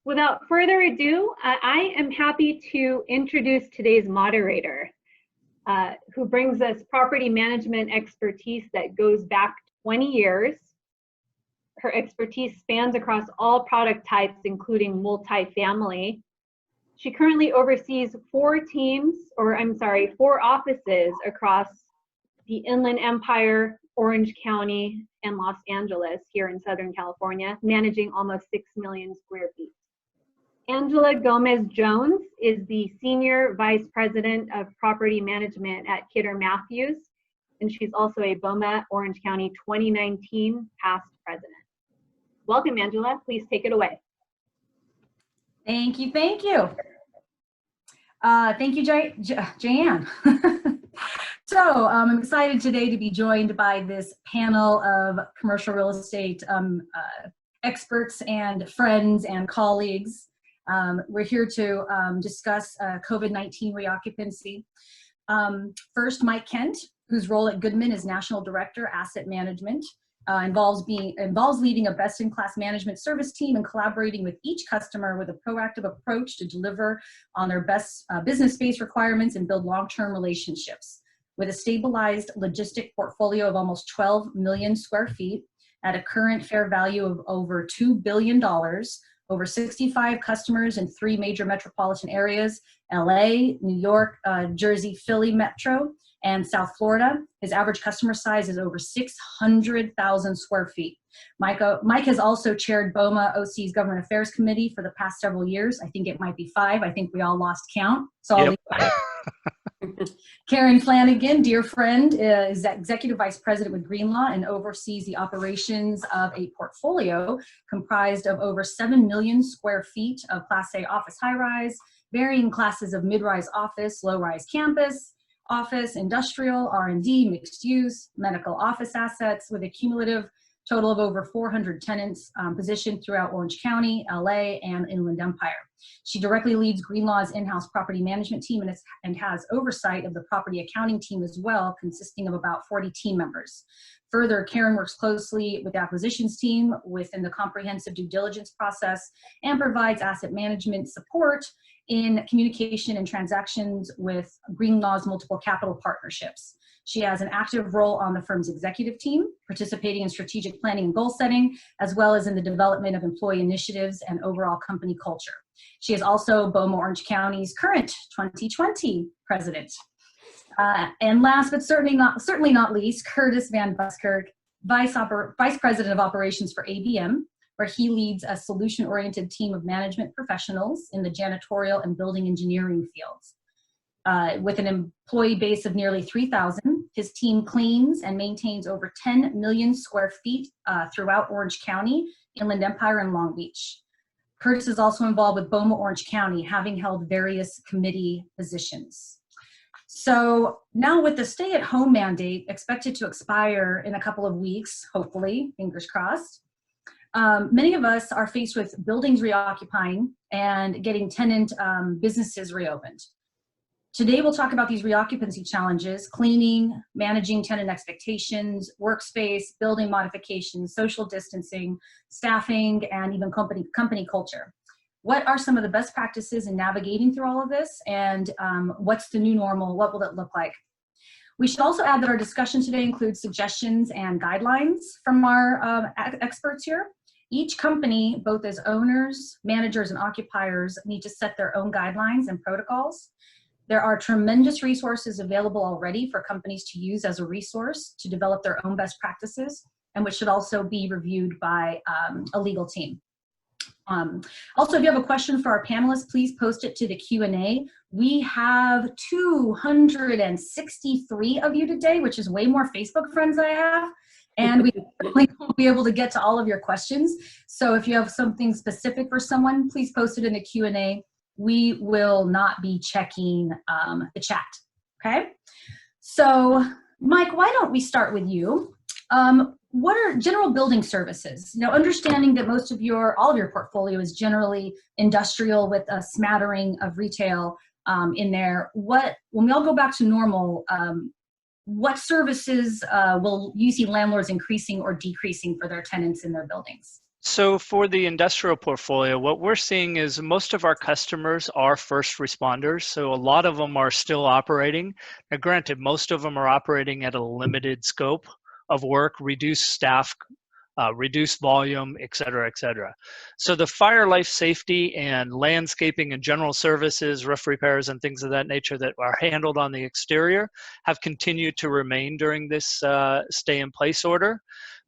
Without further ado, I am happy to introduce today's moderator, who brings us property management expertise that goes back 20 years. Her expertise spans across all product types, including multifamily. She currently oversees four offices across the Inland Empire, Orange County, and Los Angeles here in Southern California, managing almost 6 million square feet. Angela Gomez-Jones is the Senior Vice President of Property Management at Kidder Matthews, and she's also a BOMA Orange County 2019 past president. Welcome, Angela. Please take it away. Thank you. Thank you. Thank you, Jan. So I'm excited today to be joined by this panel of commercial real estate experts and friends and colleagues. We're here to discuss COVID-19 reoccupancy. First, Mike Kent, whose role at Goodman is National Director, Asset Management, involves leading a best-in-class management service team and collaborating with each customer with a proactive approach to deliver on their best business space requirements and build long-term relationships. With a stabilized logistic portfolio of almost 12 million square feet at a current fair value of over $2 billion, over 65 customers in 3 major metropolitan areas, LA, New York, Jersey, Philly Metro, and South Florida. His average customer size is over 600,000 square feet. Mike has also chaired BOMA OC's Government Affairs Committee for the past several years. I think it might be 5. I think we all lost count. So I'll leave Karen Flanagan, dear friend, is Executive Vice President with Greenlaw and oversees the operations of a portfolio comprised of over 7 million square feet of Class A office high-rise, varying classes of mid-rise office, low-rise campus, office, industrial, R&D, mixed use, medical office assets with a cumulative total of over 400 tenants positioned throughout Orange County, LA, and Inland Empire. She directly leads Greenlaw's in-house property management team and has oversight of the property accounting team as well, consisting of about 40 team members. Further, Karen works closely with the acquisitions team within the comprehensive due diligence process and provides asset management support in communication and transactions with Greenlaw's multiple capital partnerships. She has an active role on the firm's executive team, participating in strategic planning and goal setting, as well as in the development of employee initiatives and overall company culture. She is also BOMA Orange County's current 2020 president. And last but certainly not least, Curtis Van Buskirk, Vice President of Operations for ABM, where he leads a solution-oriented team of management professionals in the janitorial and building engineering fields. With an employee base of nearly 3,000, his team cleans and maintains over 10 million square feet throughout Orange County, Inland Empire, and Long Beach. Curtis is also involved with BOMA Orange County, having held various committee positions. So now with the stay-at-home mandate expected to expire in a couple of weeks, hopefully, fingers crossed, many of us are faced with buildings reoccupying and getting tenant businesses reopened. Today, we'll talk about these reoccupancy challenges: cleaning, managing tenant expectations, workspace, building modifications, social distancing, staffing, and even company culture. What are some of the best practices in navigating through all of this, and what's the new normal? What will it look like? We should also add that our discussion today includes suggestions and guidelines from our experts here. Each company, both as owners, managers, and occupiers, need to set their own guidelines and protocols. There are tremendous resources available already for companies to use as a resource to develop their own best practices, and which should also be reviewed by a legal team. Also, if you have a question for our panelists, please post it to the Q&A. We have 263 of you today, which is way more Facebook friends I have. And we certainly won't be able to get to all of your questions. So if you have something specific for someone, please post it in the Q&A. We will not be checking the chat, okay? So Mike, why don't we start with you? What are general building services? You know, understanding that all of your portfolio is generally industrial with a smattering of retail in there. When we all go back to normal, what services will you see landlords increasing or decreasing for their tenants in their buildings? So for the industrial portfolio, what we're seeing is most of our customers are first responders. So a lot of them are still operating. Now, granted, most of them are operating at a limited scope of work, reduced staff, reduced volume, et cetera, et cetera. So the fire, life safety, and landscaping and general services, roof repairs, and things of that nature that are handled on the exterior have continued to remain during this stay-in-place order.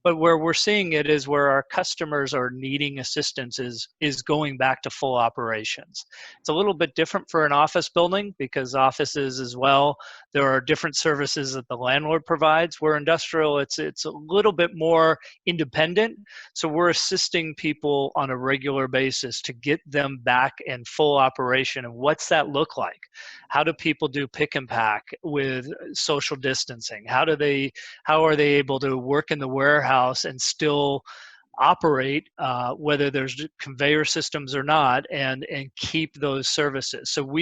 But where we're seeing it is where our customers are needing assistance is going back to full operations. It's a little bit different for an office building because offices as well, there are different services that the landlord provides. Where industrial, it's a little bit more independent. So we're assisting people on a regular basis to get them back in full operation. And what's that look like? How do people do pick and pack with social distancing? How are they able to work in the warehouse and still operate, whether there's conveyor systems or not, and keep those services? So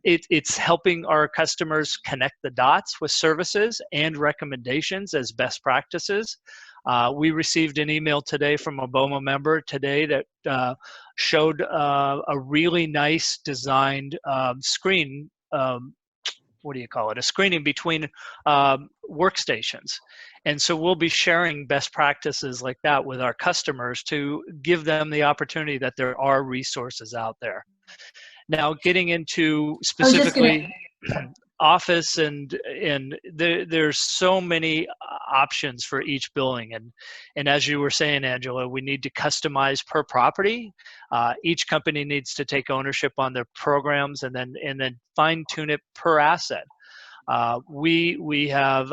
it's helping our customers connect the dots with services and recommendations as best practices. We received an email today from a BOMA member today that showed a really nice designed screen. What do you call it? A screening between workstations. And so we'll be sharing best practices like that with our customers to give them the opportunity that there are resources out there. Now, getting into specifically office and there's so many options for each building, and as you were saying, Angela, we need to customize per property. Each company needs to take ownership on their programs and then fine tune it per asset. We have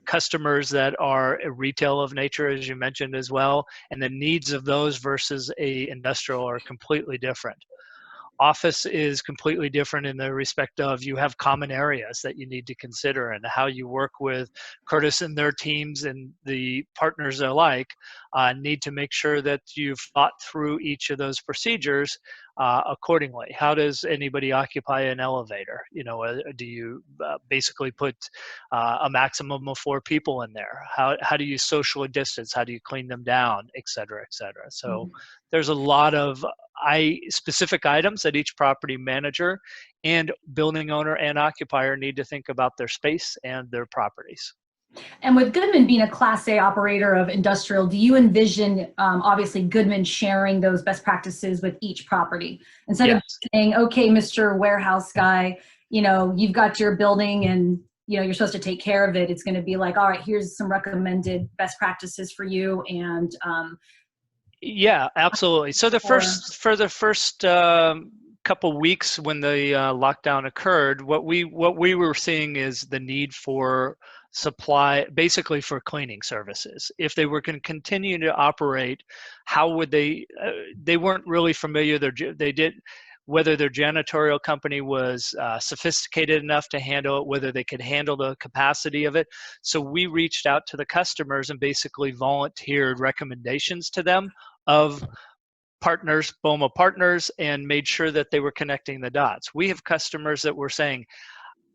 customers that are retail of nature, as you mentioned as well, and the needs of those versus a industrial are completely different. Office is completely different in the respect of you have common areas that you need to consider, and how you work with Curtis and their teams and the partners alike need to make sure that you've thought through each of those procedures accordingly. How does anybody occupy an elevator? Do you basically put a maximum of 4 people in there? How do you socially distance? How do you clean them down, et cetera, et cetera? So there's a lot of specific items that each property manager and building owner and occupier need to think about their space and their properties. And with Goodman being a Class A operator of industrial, do you envision, obviously, Goodman sharing those best practices with each property? Instead of saying, okay, Mr. Warehouse guy, you've got your building and, you're supposed to take care of it. It's going to be like, all right, here's some recommended best practices for you. And yeah, absolutely. So for the first couple weeks when the lockdown occurred, what we were seeing is the need for supply, basically for cleaning services. If they were going to continue to operate, how would they weren't really familiar. Whether their janitorial company was sophisticated enough to handle it, whether they could handle the capacity of it. So we reached out to the customers and basically volunteered recommendations to them of partners, BOMA partners, and made sure that they were connecting the dots. We have customers that were saying,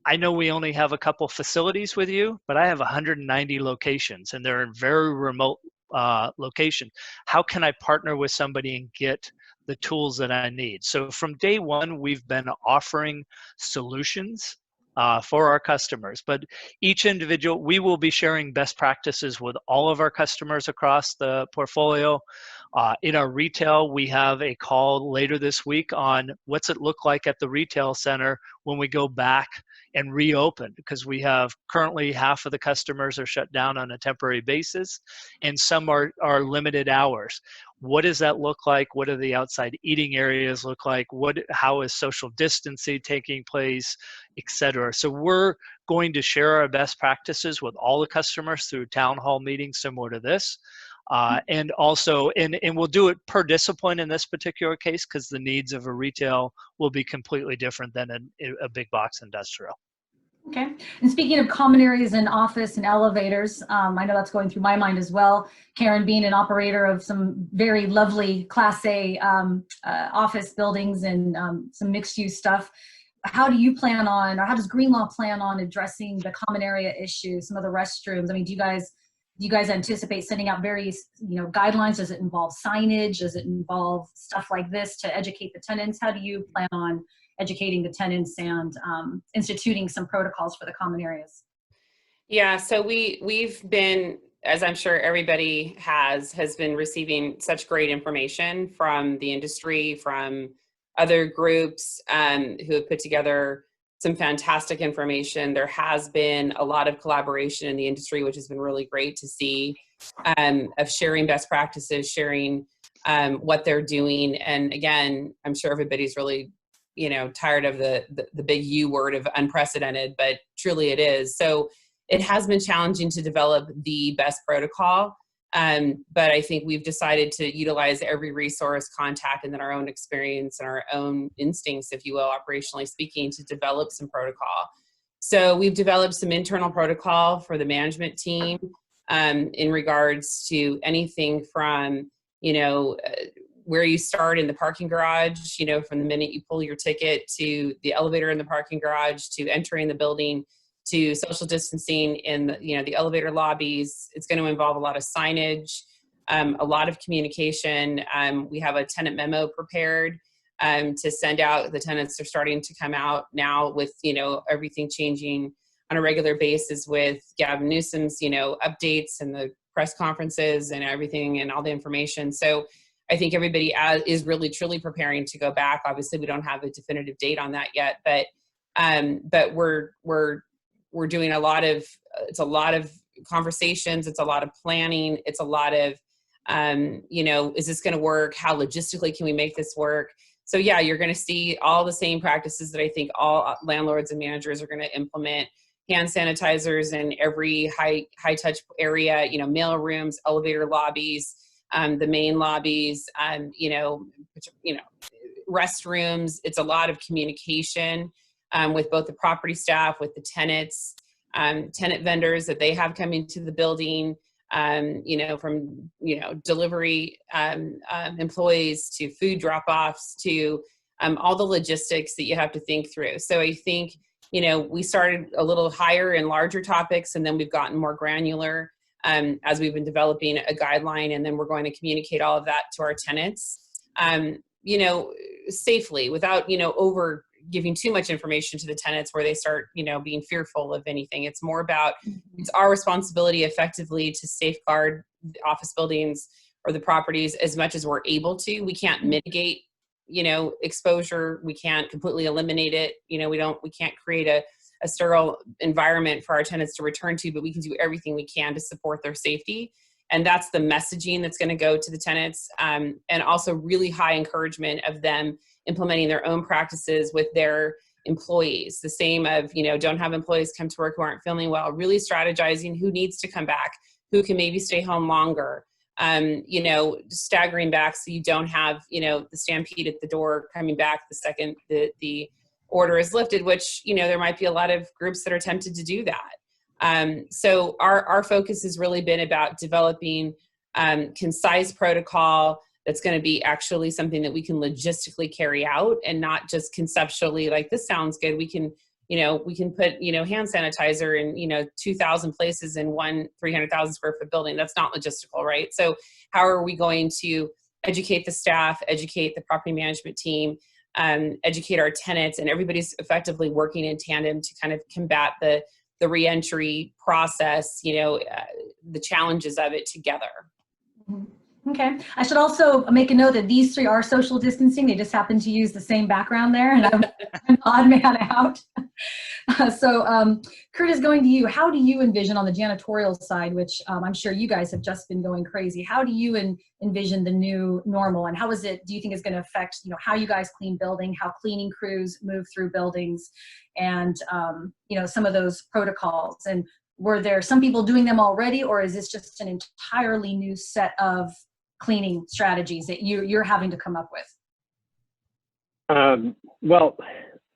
I know we only have a couple facilities with you, but I have 190 locations and they're in very remote locations. How can I partner with somebody and get the tools that I need? So from day one, we've been offering solutions for our customers, but each individual, we will be sharing best practices with all of our customers across the portfolio. In our retail, we have a call later this week on what's it look like at the retail center when we go back and reopen, because we have currently half of the customers are shut down on a temporary basis and some are limited hours. What does that look like? What do the outside eating areas look like? How is social distancing taking place, et cetera? So we're going to share our best practices with all the customers through town hall meetings similar to this. And also, and we'll do it per discipline in this particular case, because the needs of a retail will be completely different than a big box industrial. Okay. And speaking of common areas in office and elevators, I know that's going through my mind as well. Karen, being an operator of some very lovely Class A office buildings and some mixed use stuff, how do you plan on, or how does Green Law plan on addressing the common area issues, some of the restrooms? I mean, do you guys you guys anticipate sending out various, guidelines? Does it involve signage? Does it involve stuff like this to educate the tenants? How do you plan on educating the tenants and instituting some protocols for the common areas? Yeah, so we've been, as I'm sure everybody has been receiving such great information from the industry, from other groups who have put together some fantastic information. There has been a lot of collaboration in the industry, which has been really great to see, of sharing best practices, sharing what they're doing. And again, I'm sure everybody's really, tired of the big U word of unprecedented, but truly it is. So it has been challenging to develop the best protocol. But I think we've decided to utilize every resource, contact, and then our own experience and our own instincts, if you will, operationally speaking, to develop some protocol. So we've developed some internal protocol for the management team in regards to anything from, where you start in the parking garage, from the minute you pull your ticket to the elevator in the parking garage to entering the building, to social distancing in the elevator lobbies. It's going to involve a lot of signage, a lot of communication. We have a tenant memo prepared to send out. The tenants are starting to come out now with everything changing on a regular basis with Gavin Newsom's updates and the press conferences and everything and all the information. So I think everybody is really truly preparing to go back. Obviously, we don't have a definitive date on that yet, but we're doing it's a lot of conversations. It's a lot of planning. It's a lot of, is this going to work? How logistically can we make this work? So yeah, you're going to see all the same practices that I think all landlords and managers are going to implement. Hand sanitizers in every high touch area, mail rooms, elevator lobbies, the main lobbies, restrooms. It's a lot of communication with both the property staff, with the tenants, tenant vendors that they have coming to the building, from, delivery employees to food drop-offs to all the logistics that you have to think through. So I think, we started a little higher in larger topics, and then we've gotten more granular as we've been developing a guideline, and then we're going to communicate all of that to our tenants, safely without, over giving too much information to the tenants where they start, being fearful of anything. It's more about, it's our responsibility effectively to safeguard the office buildings or the properties as much as we're able to. We can't mitigate, exposure. We can't completely eliminate it. We can't create a sterile environment for our tenants to return to, but we can do everything we can to support their safety. And that's the messaging that's going to go to the tenants, and also really high encouragement of them implementing their own practices with their employees. The same of, don't have employees come to work who aren't feeling well, really strategizing who needs to come back, who can maybe stay home longer, staggering back so you don't have, the stampede at the door coming back the second the order is lifted, which, there might be a lot of groups that are tempted to do that. So our focus has really been about developing concise protocol that's going to be actually something that we can logistically carry out, and not just conceptually like, this sounds good. We can put, hand sanitizer in, 2,000 places in one 300,000 square foot building. That's not logistical, right? So how are we going to educate the staff, educate the property management team, educate our tenants, and everybody's effectively working in tandem to kind of combat the reentry process, the challenges of it together. Okay. I should also make a note that these three are social distancing. They just happen to use the same background there, and I'm an odd man out. So Curtis, going to you, how do you envision on the janitorial side, which I'm sure you guys have just been going crazy, how do you envision the new normal, and how do you think is going to affect, how you guys clean building, how cleaning crews move through buildings, and, some of those protocols? And were there some people doing them already, or is this just an entirely new set of cleaning strategies that you're having to come up with? Well,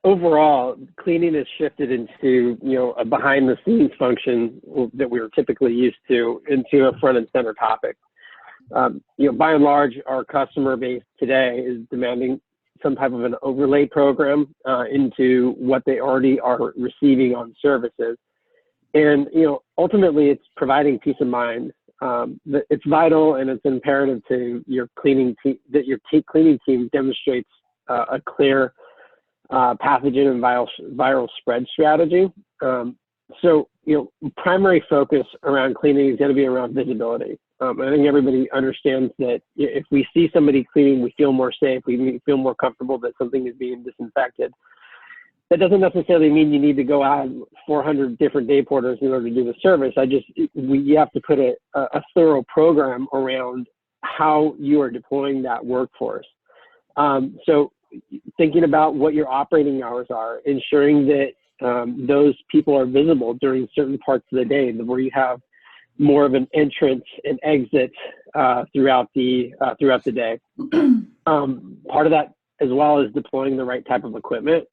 overall, cleaning has shifted into, a behind the scenes function that we were typically used to into a front and center topic. By and large, our customer base today is demanding some type of an overlay program into what they already are receiving on services. And, ultimately it's providing peace of mind. It's vital and it's imperative to your cleaning team that your cleaning team demonstrates a clear pathogen and viral spread strategy. So, primary focus around cleaning is going to be around visibility. I think everybody understands that if we see somebody cleaning, we feel more safe, we feel more comfortable that something is being disinfected. That doesn't necessarily mean you need to go out 400 different day porters in order to do the service. You have to put a thorough program around how you are deploying that workforce. So thinking about what your operating hours are, ensuring that those people are visible during certain parts of the day where you have more of an entrance and exit throughout the day. Part of that as well is deploying the right type of equipment.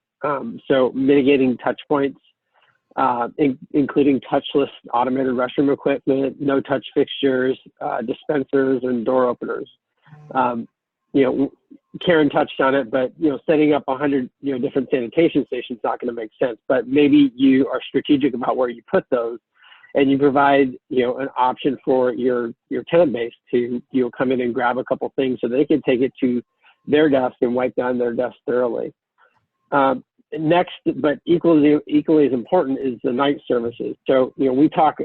So mitigating touch points, including touchless automated restroom equipment, no touch fixtures, dispensers, and door openers. Karen touched on it, but setting up 100 different sanitation stations is not going to make sense. But maybe you are strategic about where you put those, and you provide an option for your tenant base to come in and grab a couple things so they can take it to their desk and wipe down their desk thoroughly. Next, but equally as important, is the night services. So we talked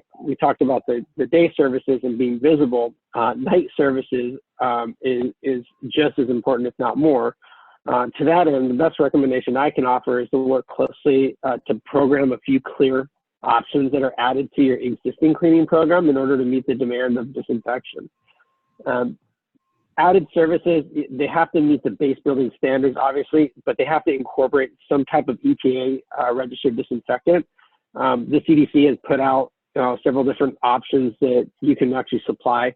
about the day services and being visible. Night services is just as important, if not more. To that end, the best recommendation I can offer is to work closely to program a few clear options that are added to your existing cleaning program in order to meet the demand of disinfection. Added services, they have to meet the base building standards, obviously, but they have to incorporate some type of EPA registered disinfectant. The CDC has put out several different options that you can actually supply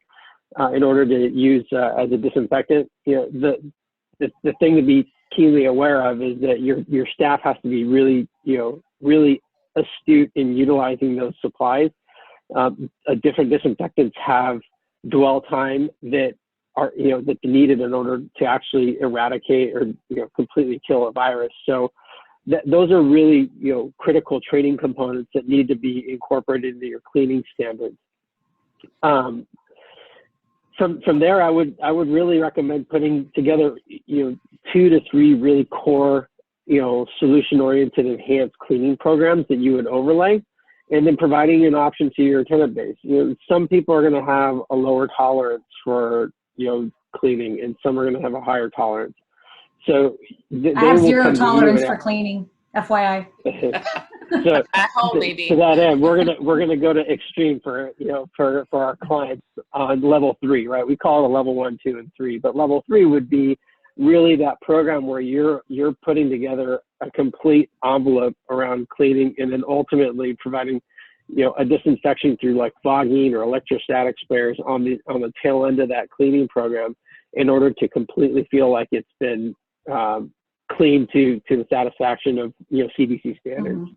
in order to use as a disinfectant. The thing to be keenly aware of is that your staff has to be really astute in utilizing those supplies. Different disinfectants have dwell time that are that's needed in order to actually eradicate or completely kill a virus. So those are really critical training components that need to be incorporated into your cleaning standards. From there, I would really recommend putting together 2 to 3 really core solution-oriented enhanced cleaning programs that you would overlay, and then providing an option to your tenant base. Some people are going to have a lower tolerance for cleaning, and some are going to have a higher tolerance. So I have 0 tolerance for cleaning, FYI. So at home, maybe. To that end, we're gonna go to extreme for our clients on level 3, right? We call it a level 1, 2, and 3, but level 3 would be really that program where you're putting together a complete envelope around cleaning, and then ultimately providing a disinfection through like fogging or electrostatic sprayers on the tail end of that cleaning program in order to completely feel like it's been cleaned to the satisfaction of CDC standards. Mm-hmm.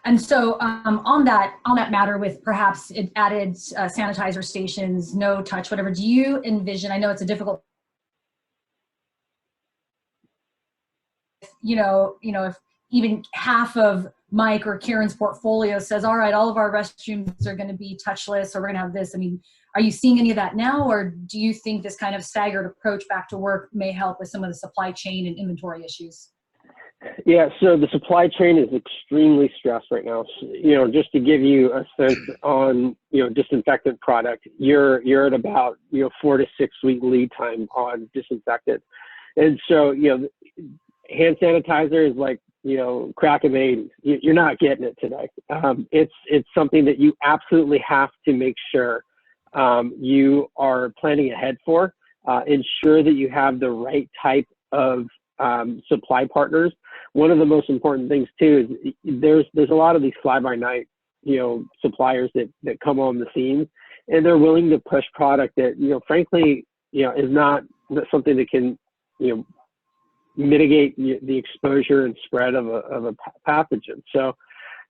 And so on that matter, with perhaps added sanitizer stations, no touch, whatever, do you envision, I know it's a difficult, if even half of Mike or Karen's portfolio says, all right, all of our restrooms are going to be touchless, or we're going to have this. I mean, are you seeing any of that now, or do you think this kind of staggered approach back to work may help with some of the supply chain and inventory issues? Yeah, so the supply chain is extremely stressed right now. So, just to give you a sense on, disinfectant product, you're at about, 4 to 6 week lead time on disinfectant. And so, hand sanitizer is like, crack in the 80s. You're not getting it today. It's something that you absolutely have to make sure you are planning ahead for. Ensure that you have the right type of supply partners. One of the most important things too is there's a lot of these fly-by-night suppliers that come on the scene, and they're willing to push product that frankly is not something that can mitigate the exposure and spread of a pathogen. So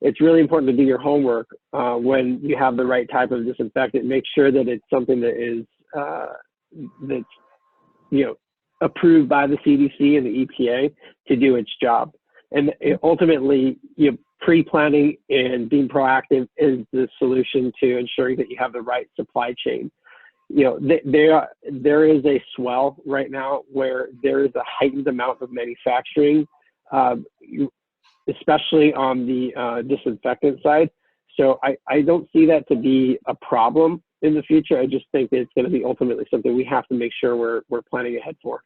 it's really important to do your homework when you have the right type of disinfectant. Make sure that it's something that is that's approved by the CDC and the EPA to do its job. And ultimately, pre-planning and being proactive is the solution to ensuring that you have the right supply chain. You know, there is a swell right now where there is a heightened amount of manufacturing, especially on the disinfectant side. So I don't see that to be a problem in the future. I just think that it's going to be ultimately something we have to make sure we're planning ahead for.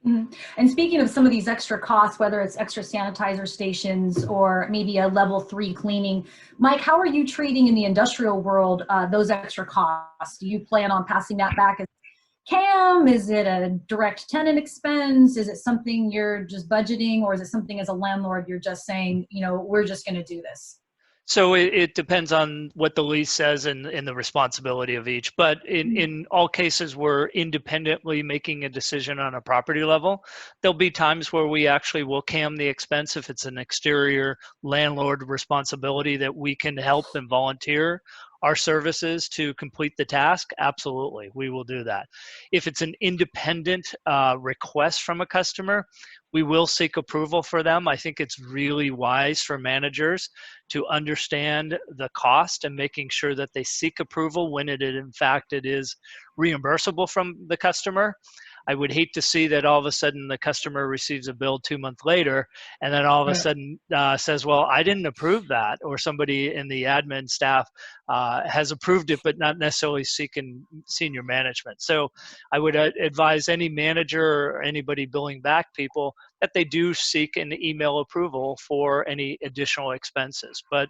Mm-hmm. And speaking of some of these extra costs, whether it's extra sanitizer stations or maybe a level 3 cleaning, Mike, how are you treating in the industrial world those extra costs? Do you plan on passing that back as CAM? Is it a direct tenant expense? Is it something you're just budgeting, or is it something as a landlord you're just saying, you know, we're just going to do this? So it depends on what the lease says and the responsibility of each. But in all cases, we're independently making a decision on a property level. There'll be times where we actually will CAM the expense if it's an exterior landlord responsibility that we can help and volunteer our services to complete the task. Absolutely, we will do that. If it's an independent request from a customer, we will seek approval for them. I think it's really wise for managers to understand the cost and making sure that they seek approval when it is reimbursable from the customer. I would hate to see that all of a sudden the customer receives a bill 2 months later and then all of a sudden says, well, I didn't approve that, or somebody in the admin staff has approved it but not necessarily seeking senior management. So I would advise any manager or anybody billing back people that they do seek an email approval for any additional expenses. But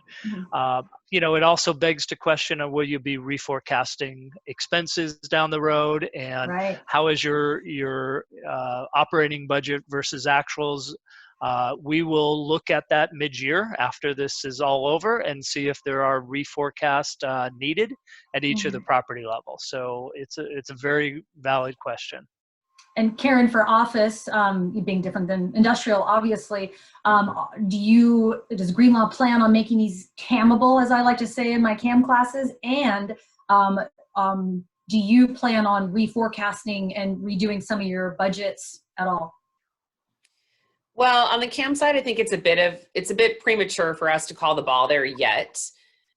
you know, it also begs to question of, will you be reforecasting expenses down the road, and how is your operating budget versus actuals? We will look at that mid-year after this is all over and see if there are reforecast needed at each of the property levels. So it's a very valid question. And Karen, for office, being different than industrial, obviously, does Greenlaw plan on making these CAMable, as I like to say in my CAM classes? And do you plan on reforecasting and redoing some of your budgets at all? Well, on the CAM side, I think it's a bit premature for us to call the ball there yet.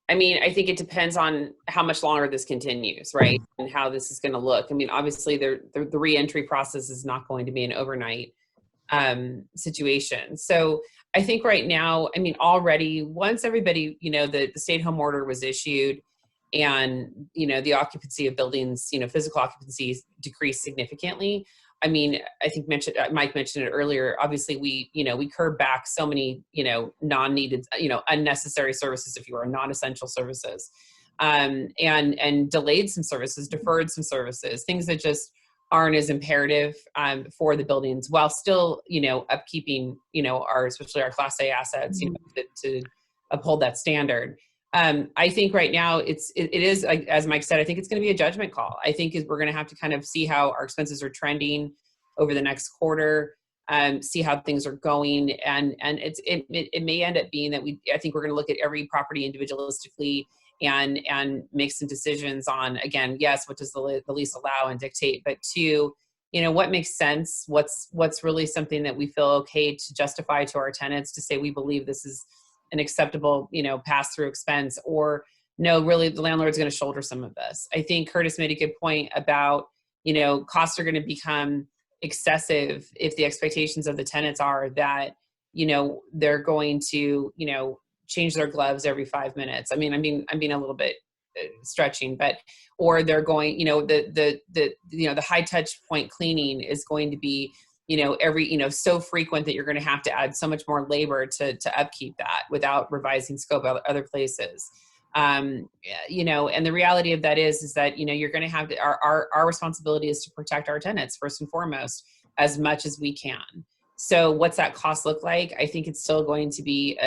I mean, I think it depends on how much longer this continues, right? And how this is going to look. I mean, obviously the reentry process is not going to be an overnight situation. So I think right now, I mean, already once everybody, you know, the stay-at-home order was issued and, you know, the occupancy of buildings, you know, physical occupancy decreased significantly. I mean, I think Mike mentioned it earlier. Obviously, we curb back so many, you know, non-needed, you know, unnecessary services, if you are, non-essential services, and delayed some services, deferred some services, things that just aren't as imperative for the buildings, while still, you know, upkeeping, you know, especially our Class A assets, you know, to uphold that standard. I think right now it is, as Mike said, I think it's going to be a judgment call. I think we're going to have to kind of see how our expenses are trending over the next quarter, see how things are going. And it may end up being that I think we're going to look at every property individualistically and make some decisions on, again, yes, what does the lease allow and dictate, but two, you know, what makes sense? What's really something that we feel okay to justify to our tenants to say, we believe this is an acceptable, you know, pass-through expense, or no, really the landlord's going to shoulder some of this. I think Curtis made a good point about, you know, costs are going to become excessive if the expectations of the tenants are that, you know, they're going to, you know, change their gloves every 5 minutes. I'm being a little bit stretching, but, or they're going, you know, the high touch point cleaning is going to be, you know, so frequent that you're going to have to add so much more labor to upkeep that without revising scope of other places. You know, and the reality of that is that, you know, you're going to have to, our responsibility is to protect our tenants first and foremost, as much as we can. So what's that cost look like? I think it's still going to be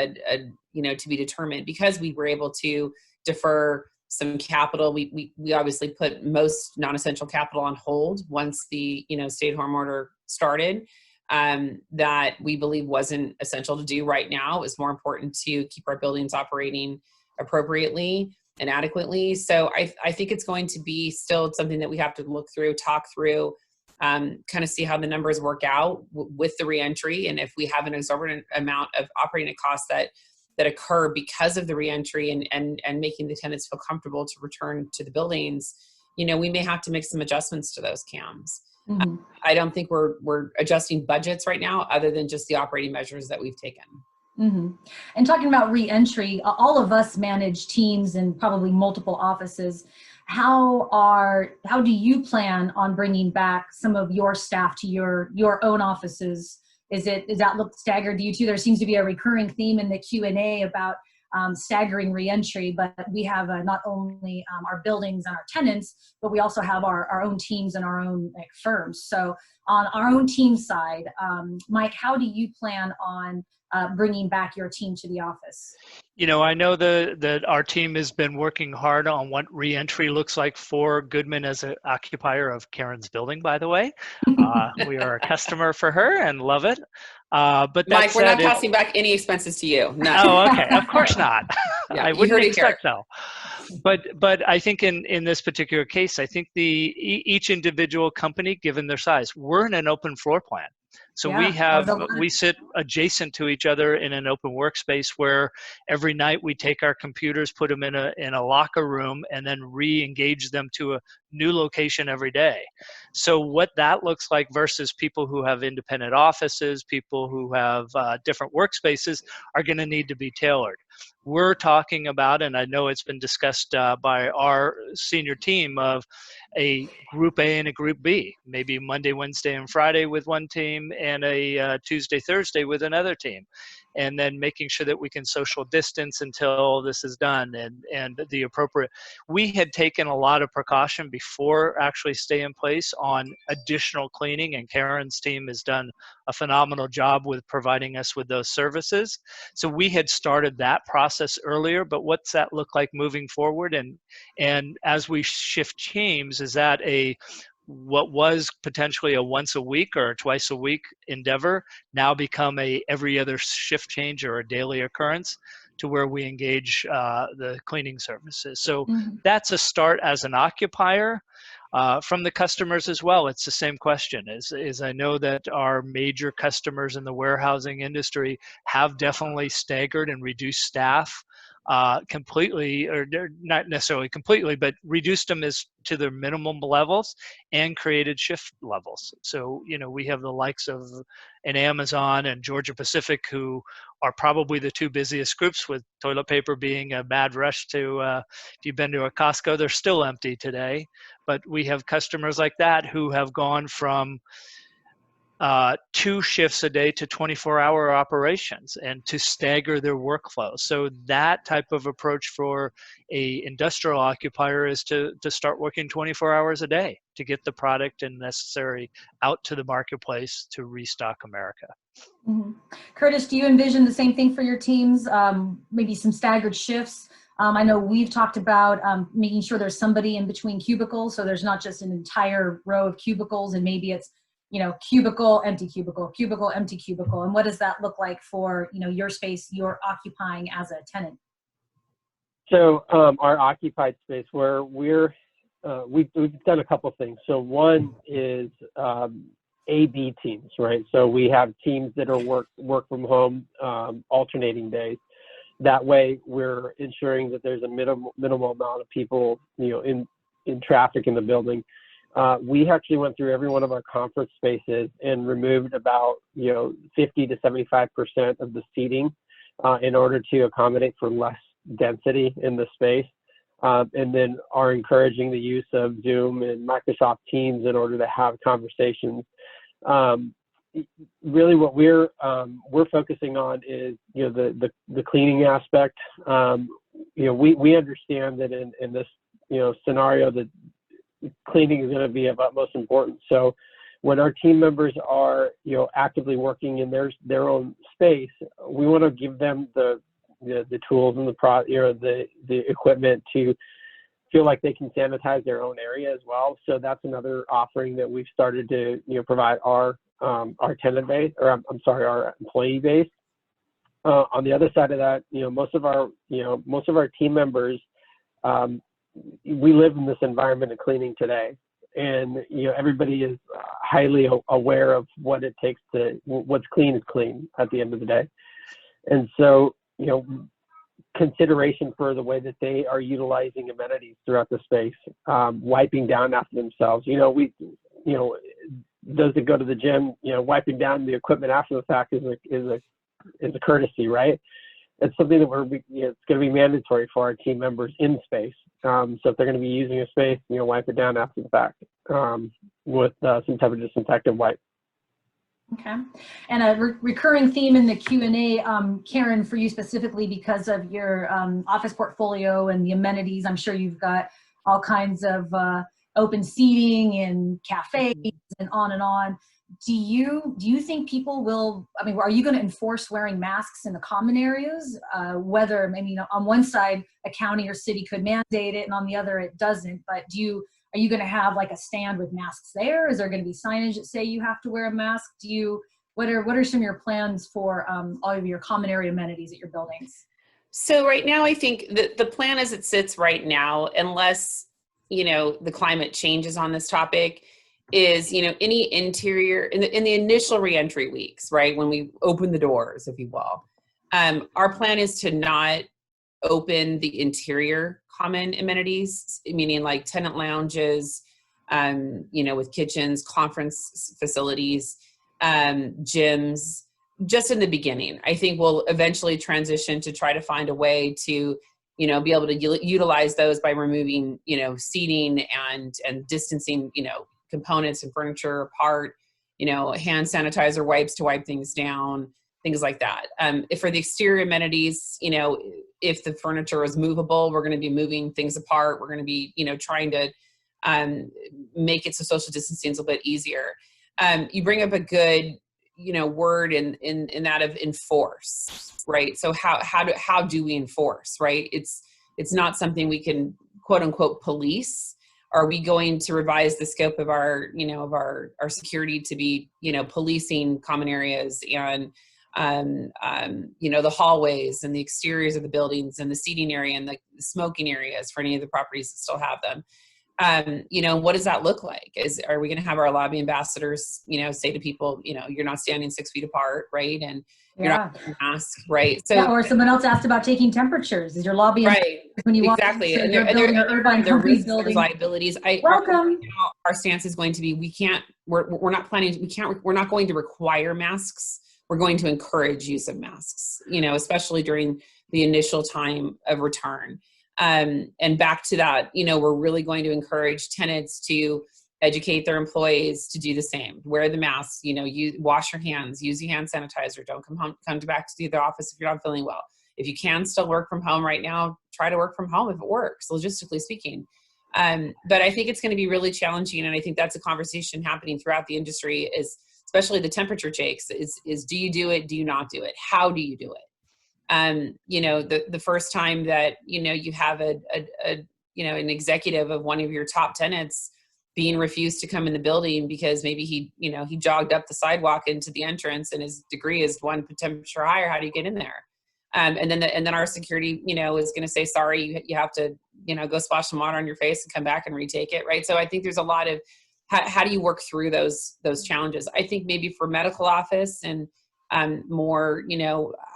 you know, to be determined, because we were able to defer some capital. We obviously put most non-essential capital on hold once the, you know, stay-at-home order started, that we believe wasn't essential to do right now. It was more important to keep our buildings operating appropriately and adequately. So I think it's going to be still something that we have to look through, talk through, kind of see how the numbers work out with the reentry. And if we have an exorbitant amount of operating costs that that occur because of the reentry and making the tenants feel comfortable to return to the buildings, you know, we may have to make some adjustments to those CAMs. Mm-hmm. I don't think we're adjusting budgets right now, other than just the operating measures that we've taken. Mm-hmm. And talking about reentry, all of us manage teams in probably multiple offices. How do you plan on bringing back some of your staff to your own offices? Does that look staggered to you too? There seems to be a recurring theme in the Q&A about staggering reentry, but we have not only our buildings and our tenants, but we also have our own teams and our own firms. So on our own team side, Mike, how do you plan on bringing back your team to the office? You know, I know that our team has been working hard on what reentry looks like for Goodman as an occupier of Karen's building, by the way. We are a customer for her and love it. But that Mike, we're said, not passing back any expenses to you. None. Oh, okay. Of course not. Yeah, I you wouldn't heard it here. expect so. But I think in this particular case, I think each individual company, given their size, we're in an open floor plan. So Yeah, we sit adjacent to each other in an open workspace where every night we take our computers, put them in a locker room, and then re-engage them to a new location every day. So what that looks like versus people who have independent offices, people who have different workspaces, are going to need to be tailored. We're talking about, and I know it's been discussed by our senior team, of a group A and a group B, maybe Monday, Wednesday, and Friday with one team, and a Tuesday, Thursday with another team. And then making sure that we can social distance until this is done, and the appropriate. We had taken a lot of precaution before actually stay in place on additional cleaning, and Karen's team has done a phenomenal job with providing us with those services. So we had started that process earlier, but what's that look like moving forward? And as we shift teams, is that what was potentially a once a week or a twice a week endeavor now become a every other shift change or a daily occurrence, to where we engage the cleaning services? So that's a start as an occupier. From the customers as well, it's the same question. Is I know that our major customers in the warehousing industry have definitely staggered and reduced staff completely, or not necessarily completely, but reduced them to their minimum levels and created shift levels. So, you know, we have the likes of an Amazon and Georgia Pacific, who are probably the two busiest groups, with toilet paper being a mad rush to, if you've been to a Costco, they're still empty today. But we have customers like that who have gone from 2 shifts a day to 24-hour operations, and to stagger their workflow. So that type of approach for a industrial occupier is to start working 24 hours a day to get the product and necessary out to the marketplace to restock America. Mm-hmm. Curtis, do you envision the same thing for your teams? Maybe some staggered shifts? I know we've talked about making sure there's somebody in between cubicles, so there's not just an entire row of cubicles, and maybe it's, you know, cubicle, empty cubicle, cubicle, empty cubicle. And what does that look like for, you know, your space you're occupying as a tenant? So our occupied space, where we've done a couple things. So one is A/B teams, right? So we have teams that are work from home, alternating days. That way, we're ensuring that there's a minimal amount of people, you know, in traffic in the building. We actually went through every one of our conference spaces and removed about, you know, 50 to 75% of the seating in order to accommodate for less density in the space. And then are encouraging the use of Zoom and Microsoft Teams in order to have conversations. Really what we're focusing on is, you know, the cleaning aspect. You know, we understand that in this, you know, scenario, that cleaning is going to be of utmost importance. So when our team members are, you know, actively working in their own space, we want to give them the tools and the equipment to feel like they can sanitize their own area as well. So that's another offering that we've started to, you know, provide our tenant base, or I'm sorry, our employee base. On the other side of that, you know, most of our team members, we live in this environment of cleaning today, and, you know, everybody is highly aware of what it takes what's clean is clean at the end of the day. And so consideration for the way that they are utilizing amenities throughout the space, wiping down after themselves. Those that go to the gym, wiping down the equipment after the fact is a courtesy, right? It's something that it's going to be mandatory for our team members in space. So if they're going to be using a space, wipe it down after the fact with some type of disinfectant wipe. Okay. And a recurring theme in the Q&A, Karen, for you specifically, because of your office portfolio and the amenities, I'm sure you've got all kinds of open seating and cafes and on and on. Do you think people will, are you going to enforce wearing masks in the common areas? Whether, on one side, a county or city could mandate it and on the other it doesn't, but are you going to have like a stand with masks there? Is there going to be signage that say you have to wear a mask? What are some of your plans for all of your common area amenities at your buildings? So right now, I think the plan as it sits right now, unless, the climate changes on this topic, is, any interior, in the initial reentry weeks, right, when we open the doors, if you will, our plan is to not open the interior common amenities, meaning like tenant lounges, with kitchens, conference facilities, gyms, just in the beginning. I think we'll eventually transition to try to find a way to, be able to utilize those by removing, seating and distancing, components and furniture apart, hand sanitizer wipes to wipe things down, things like that. If for the exterior amenities, if the furniture is movable, we're going to be moving things apart. We're going to be, trying to make it so social distancing is a bit easier. You bring up a good, word in that of enforce, right? So how do we enforce, right? It's not something we can quote unquote police. Are we going to revise the scope of our, our security to be, policing common areas and, the hallways and the exteriors of the buildings and the seating area and the smoking areas for any of the properties that still have them? What does that look like? Are we going to have our lobby ambassadors, say to people, you're not standing 6 feet apart, right? And you're not wearing a mask, right? So, or someone else asked about taking temperatures. Is your lobby right? When you exactly, walk and into there are risks, there's liabilities. Welcome. Our stance is going to be: we're not planning. We're not going to require masks. We're going to encourage use of masks. Especially during the initial time of return. And back to that, we're really going to encourage tenants to educate their employees to do the same. Wear the masks, you wash your hands, use your hand sanitizer. Don't come back to the office if you're not feeling well. If you can still work from home right now, try to work from home if it works, logistically speaking. But I think it's going to be really challenging. And I think that's a conversation happening throughout the industry, is especially the temperature takes is do you do it? Do you not do it? How do you do it? The first time that, you have an executive of one of your top tenants being refused to come in the building because maybe he jogged up the sidewalk into the entrance and his degree is one temperature higher. How do you get in there? And then our security, is going to say, sorry, you have to, go splash some water on your face and come back and retake it. Right. So I think there's a lot of, how do you work through those challenges? I think maybe for medical office and, more,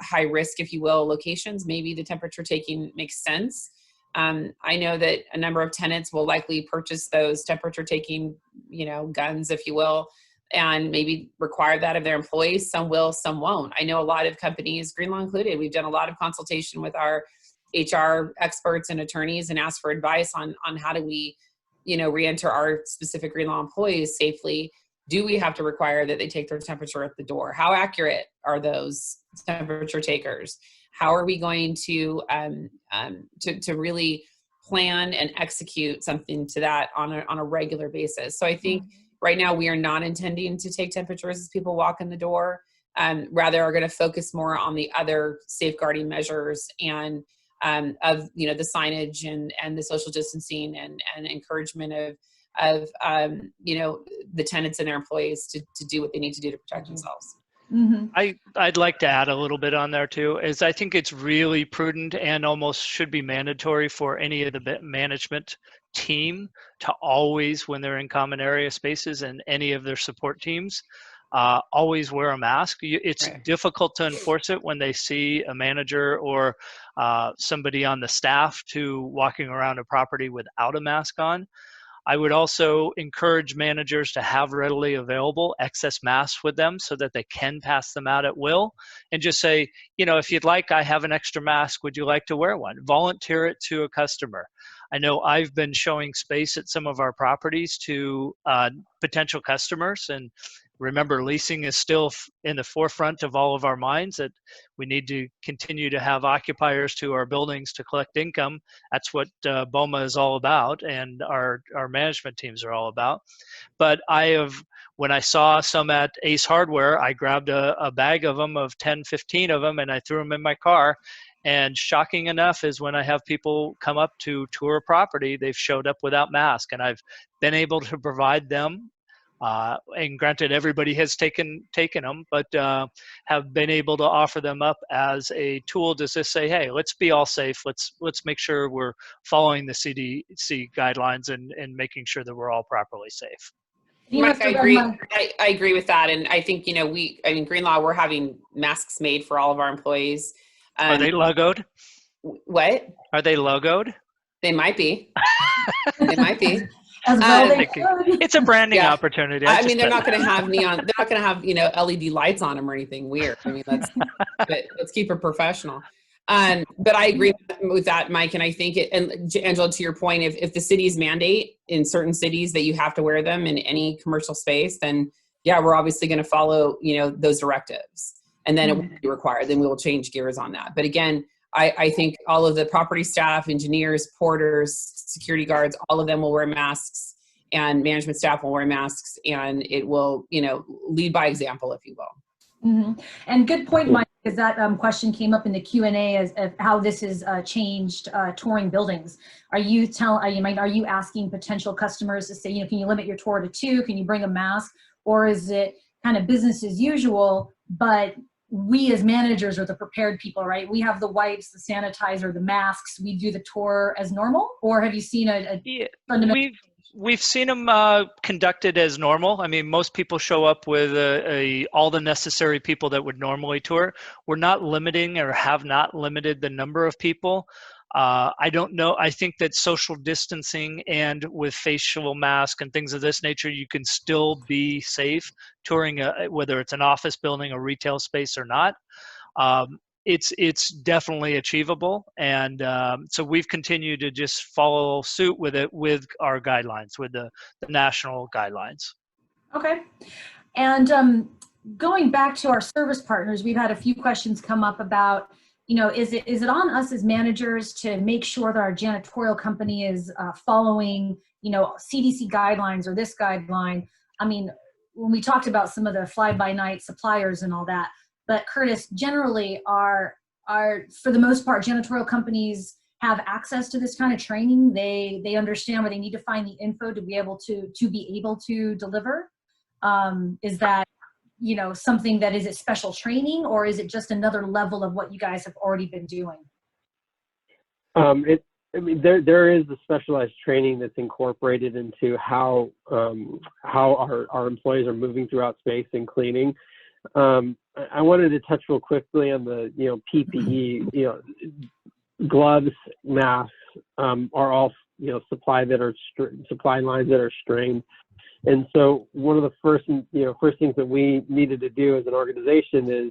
high risk, if you will, locations, maybe the temperature taking makes sense. I know that a number of tenants will likely purchase those temperature taking, guns, if you will, and maybe require that of their employees. Some will, some won't. I know a lot of companies, Greenlaw included, we've done a lot of consultation with our HR experts and attorneys and asked for advice on how do we, reenter our specific Greenlaw employees safely. Do we have to require that they take their temperature at the door? How accurate are those temperature takers? How are we going to really plan and execute something to that on a regular basis? So I think right now we are not intending to take temperatures as people walk in the door. Rather are going to focus more on the other safeguarding measures and of the signage and the social distancing and encouragement of the tenants and their employees to do what they need to do to protect themselves. Mm-hmm. I'd like to add a little bit on there too, is I think it's really prudent and almost should be mandatory for any of the management team to always, when they're in common area spaces and any of their support teams, always wear a mask. It's Right. difficult to enforce it when they see a manager or somebody on the staff to walking around a property without a mask on. I would also encourage managers to have readily available excess masks with them so that they can pass them out at will, and just say, you know, if you'd like, I have an extra mask. Would you like to wear one? Volunteer it to a customer. I know I've been showing space at some of our properties to potential customers, and remember, leasing is still in the forefront of all of our minds, that we need to continue to have occupiers to our buildings to collect income. That's what BOMA is all about, and our management teams are all about. But when I saw some at Ace Hardware, I grabbed a bag of them, of 10, 15 of them, and I threw them in my car. And shocking enough is when I have people come up to tour a property, they've showed up without mask, and I've been able to provide them. And granted, everybody has taken them, but have been able to offer them up as a tool to just say, hey, let's be all safe. Let's make sure we're following the CDC guidelines and making sure that we're all properly safe. Mike, I agree. I agree with that. And I think, Green Law, we're having masks made for all of our employees. Are they logoed? What? Are they logoed? They might be. They might be. It's a branding opportunity. I mean, they're not going to have neon. They're not going to have LED lights on them or anything weird. I mean, let's keep it professional. But I agree with that, Mike. And I think and Angela, to your point, if the cities mandate in certain cities that you have to wear them in any commercial space, then yeah, we're obviously going to follow those directives, and then it will be required. Then we will change gears on that. But again, I think all of the property staff, engineers, porters, security guards, all of them will wear masks, and management staff will wear masks, and it will, lead by example, if you will. Mm-hmm. And good point, Mike, because that question came up in the Q&A as how this has changed touring buildings. Are you asking potential customers to say, can you limit your tour to 2? Can you bring a mask? Or is it kind of business as usual, but we as managers are the prepared people, right? We have the wipes, the sanitizer, the masks. We do the tour as normal, or have you seen a fundamental? We've seen them conducted as normal. I mean, most people show up with all the necessary people that would normally tour. We're not limiting or have not limited the number of people. I don't know. I think that social distancing and with facial mask and things of this nature, you can still be safe touring, whether it's an office building, a retail space or not. It's definitely achievable. And so we've continued to just follow suit with it, with our guidelines, with the national guidelines. Okay. And going back to our service partners, we've had a few questions come up about, is it on us as managers to make sure that our janitorial company is following, CDC guidelines or this guideline? I mean, when we talked about some of the fly-by-night suppliers and all that, but Curtis, generally are for the most part, janitorial companies have access to this kind of training. They understand where they need to find the info to be able to deliver. Is that something that is it special training, or is it just another level of what you guys have already been doing? There is the specialized training that's incorporated into how our employees are moving throughout space and cleaning. I wanted to touch real quickly on the PPE. Gloves, masks are all supply lines that are strained. And so one of the first things that we needed to do as an organization is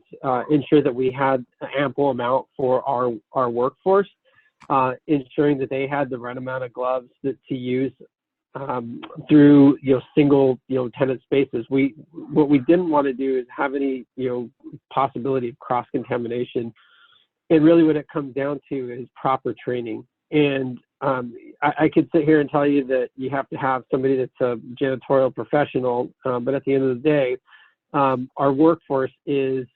ensure that we had an ample amount for our workforce, ensuring that they had the right amount of gloves to use through single tenant spaces. What we didn't want to do is have any possibility of cross contamination. And really what it comes down to is proper training. And I could sit here and tell you that you have to have somebody that's a janitorial professional, but at the end of the day, our workforce is,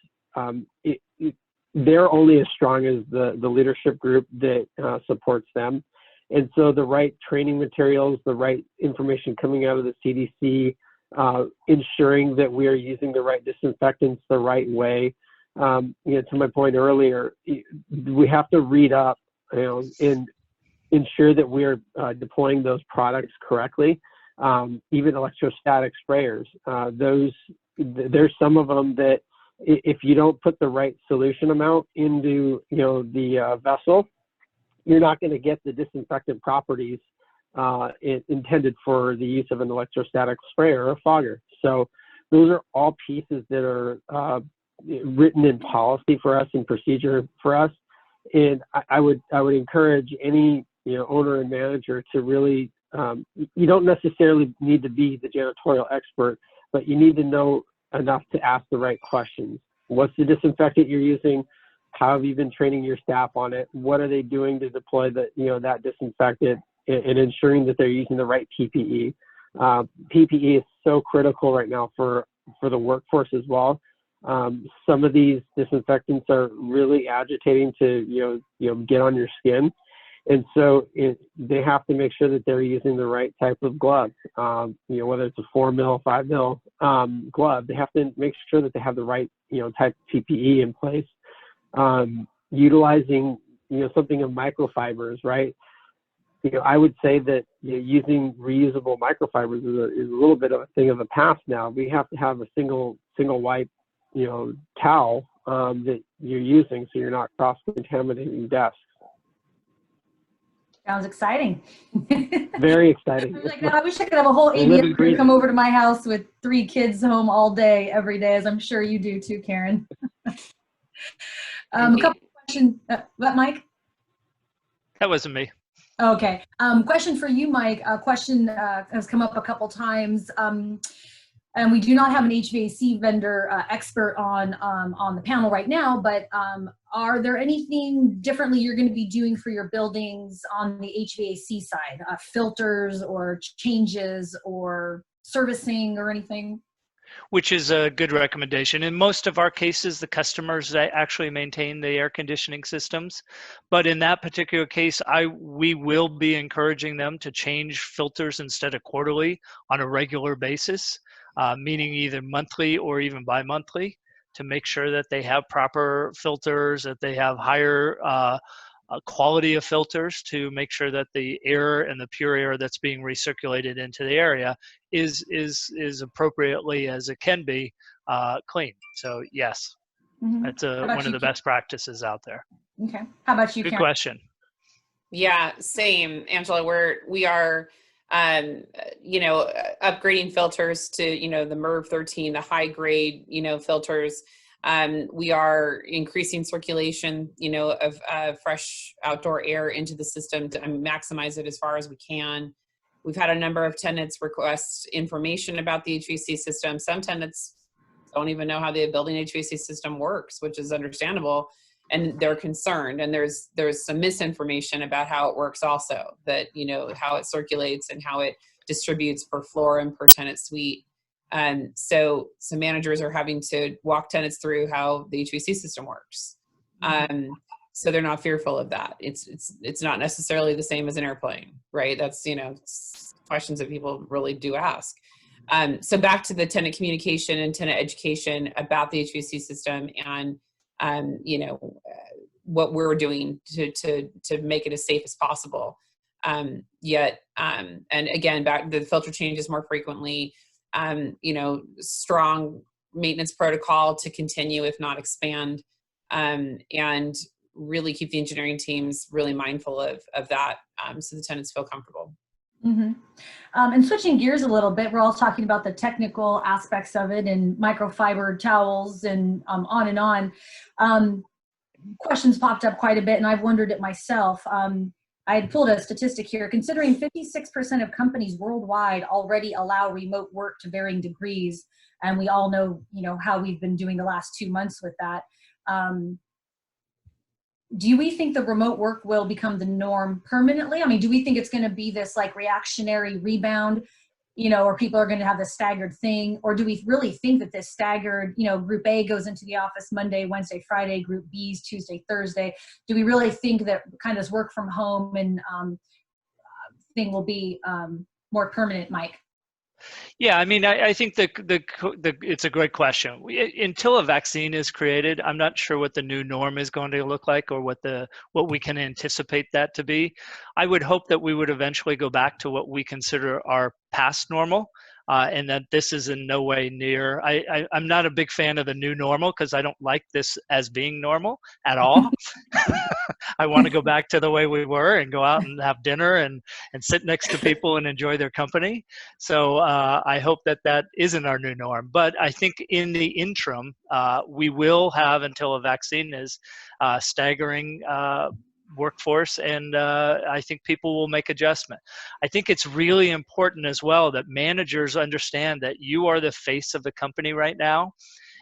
they're only as strong as the leadership group that supports them. And so the right training materials, the right information coming out of the CDC, ensuring that we are using the right disinfectants the right way. To my point earlier, we have to read up, and ensure that we're deploying those products correctly. Even electrostatic sprayers, those there's some of them that if you don't put the right solution amount into, the vessel, you're not going to get the disinfectant properties intended for the use of an electrostatic sprayer or a fogger. So those are all pieces that are written in policy for us and procedure for us. And I would encourage any owner and manager to really, you don't necessarily need to be the janitorial expert, but you need to know enough to ask the right questions. What's the disinfectant you're using? How have you been training your staff on it? What are they doing to deploy that disinfectant, and ensuring that they're using the right PPE? PPE is so critical right now for the workforce as well. Some of these disinfectants are really agitating to get on your skin, and so they have to make sure that they're using the right type of glove. Whether it's a 4 mil, 5 mil glove, they have to make sure that they have the right type of PPE in place. Utilizing something of microfibers, right? I would say that using reusable microfibers is a little bit of a thing of the past now. We have to have a single wipe towel that you're using, so you're not cross-contaminating desks. Sounds exciting. Very exciting. I wish I could have a whole ABM crew come over to my house with 3 kids home all day, every day, as I'm sure you do too, Karen. A couple questions. What, Mike? That wasn't me. Okay. Question for you, Mike. A question has come up a couple times. And we do not have an HVAC vendor expert on the panel right now, but are there anything differently you're going to be doing for your buildings on the HVAC side? Filters or changes or servicing or anything? Which is a good recommendation. In most of our cases, the customers actually maintain the air conditioning systems. But in that particular case, we will be encouraging them to change filters instead of quarterly on a regular basis, meaning either monthly or even bi-monthly, to make sure that they have proper filters, that they have higher quality of filters, to make sure that the air and the pure air that's being recirculated into the area is appropriately as it can be clean. So yes, that's one of the best practices out there. Okay. How about you, Good Karen? question. Yeah, same, Angela. We are upgrading filters to the MERV 13, the high grade filters. We are increasing circulation, of fresh outdoor air into the system to maximize it as far as we can. We've had a number of tenants request information about the HVAC system. Some tenants don't even know how the building HVAC system works, which is understandable, and they're concerned. And there's some misinformation about how it works also, that, how it circulates and how it distributes per floor and per tenant suite. So some managers are having to walk tenants through how the HVAC system works. So they're not fearful of that. It's not necessarily the same as an airplane, right? That's, questions that people really do ask. So back to the tenant communication and tenant education about the HVAC system and, what we're doing to make it as safe as possible. And again, back the filter changes more frequently, strong maintenance protocol to continue, if not expand, and really keep the engineering teams really mindful of that, so the tenants feel comfortable. Mm-hmm. And switching gears a little bit, we're all talking about the technical aspects of it and microfiber towels and on and on. Questions popped up quite a bit, and I've wondered it myself. I had pulled a statistic here. Considering 56% of companies worldwide already allow remote work to varying degrees, and we all know, how we've been doing the last 2 months with that. Do we think the remote work will become the norm permanently? I mean, do we think it's going to be this like reactionary rebound, or people are going to have this staggered thing? Or do we really think that this staggered, group A goes into the office Monday, Wednesday, Friday, group B's Tuesday, Thursday? Do we really think that kind of this work from home and thing will be more permanent, Mike? Yeah, I mean, I think it's a great question. Until a vaccine is created, I'm not sure what the new norm is going to look like, or what we can anticipate that to be. I would hope that we would eventually go back to what we consider our past normal, and that this is in no way near. I'm not a big fan of the new normal because I don't like this as being normal at all. I want to go back to the way we were and go out and have dinner and sit next to people and enjoy their company. So I hope that that isn't our new norm. But I think in the interim, we will have, until a vaccine is, staggering workforce, and I think people will make adjustment. I think it's really important as well that managers understand that you are the face of the company right now,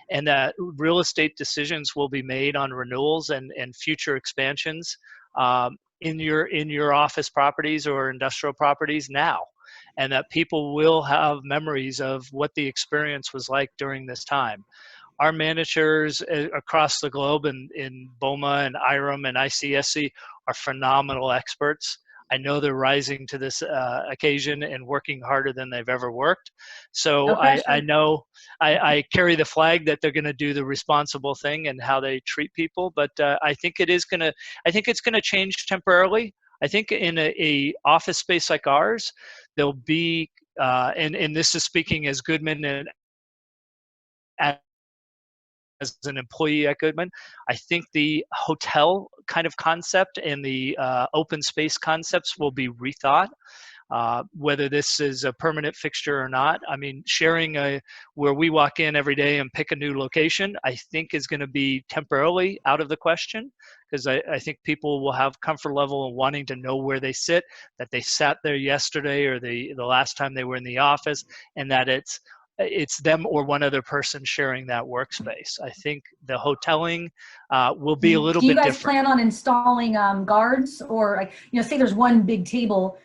and that real estate decisions will be made on renewals and future expansions in your office properties or industrial properties now, and that people will have memories of what the experience was like during this time. Our managers across the globe in BOMA and IRM and ICSC are phenomenal experts. I know they're rising to this occasion and working harder than they've ever worked. So No pressure. I know I carry the flag that they're going to do the responsible thing and how they treat people. But I think it's going to change temporarily. I think in a office space like ours, there'll be, and this is speaking as Goodman and as an employee at Goodman, I think the hotel kind of concept and the open space concepts will be rethought. Whether this is a permanent fixture or not, I mean, sharing where we walk in every day and pick a new location, I think is going to be temporarily out of the question, because I think people will have comfort level in wanting to know where they sit, that they sat there yesterday or the last time they were in the office, and that it's them or one other person sharing that workspace. I think the hoteling will be a little bit different. Do you guys plan on installing guards, or, like, say there's one big table,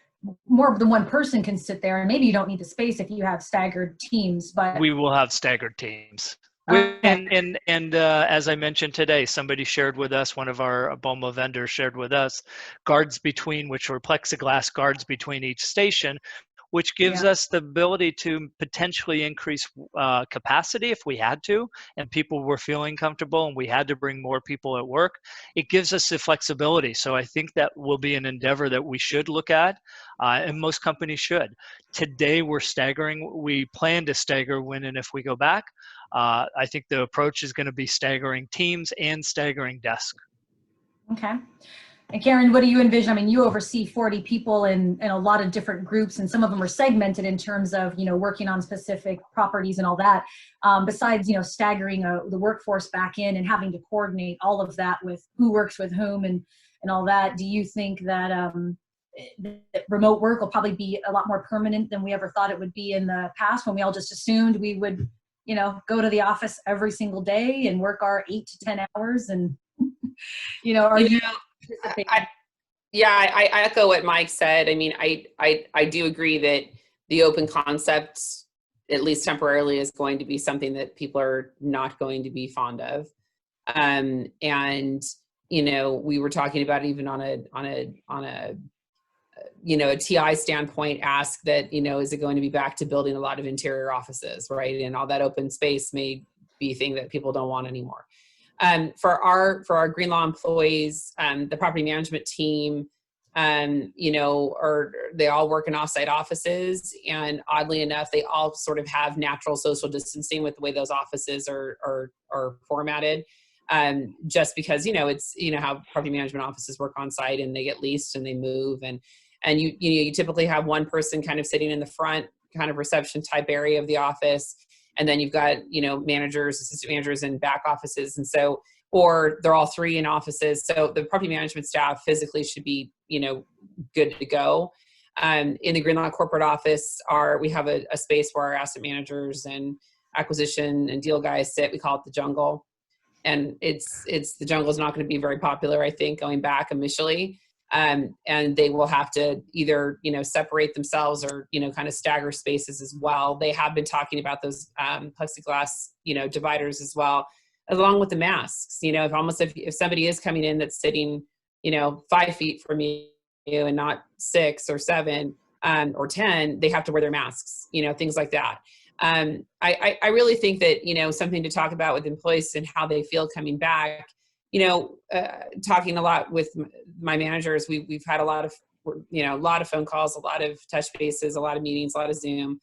more than one person can sit there, and maybe you don't need the space if you have staggered teams, but we will have staggered teams. Okay. And as I mentioned today, somebody shared with us, one of our BOMA vendors shared with us, guards between, which were plexiglass guards between each station, which gives us the ability to potentially increase capacity if we had to, and people were feeling comfortable and we had to bring more people at work. It gives us the flexibility. So I think that will be an endeavor that we should look at, and most companies should. Today we're staggering. We plan to stagger when and if we go back. I think the approach is going to be staggering teams and staggering desks. Okay. And Karen, what do you envision? I mean, you oversee 40 people in a lot of different groups, and some of them are segmented in terms of, working on specific properties and all that. Besides, staggering the workforce back in and having to coordinate all of that with who works with whom and all that, do you think that that remote work will probably be a lot more permanent than we ever thought it would be in the past, when we all just assumed we would, go to the office every single day and work our 8 to 10 hours and, I echo what Mike said. I mean, I do agree that the open concept, at least temporarily, is going to be something that people are not going to be fond of. And, we were talking about, even on a TI standpoint, ask that, is it going to be back to building a lot of interior offices, right? And all that open space may be a thing that people don't want anymore. For our Green Law employees, the property management team, they all work in offsite offices, and oddly enough, they all sort of have natural social distancing with the way those offices are formatted. Just because, it's, how property management offices work on site, and they get leased and they move, and you typically have one person kind of sitting in the front kind of reception type area of the office. And then you've got, managers, assistant managers in back offices. And so, or they're all three in offices. So the property management staff physically should be, good to go. In the Green Law corporate office, we have a space where our asset managers and acquisition and deal guys sit. We call it the jungle. And the jungle is not going to be very popular, I think, going back initially. And they will have to either, separate themselves or, kind of stagger spaces as well. They have been talking about those plexiglass, dividers as well, along with the masks. If somebody is coming in that's sitting, 5 feet from you and not 6 or 7 or 10, they have to wear their masks, things like that. I really think that, something to talk about with employees and how they feel coming back. Talking a lot with my managers, we've had a lot of phone calls, a lot of touch bases, a lot of meetings, a lot of Zoom.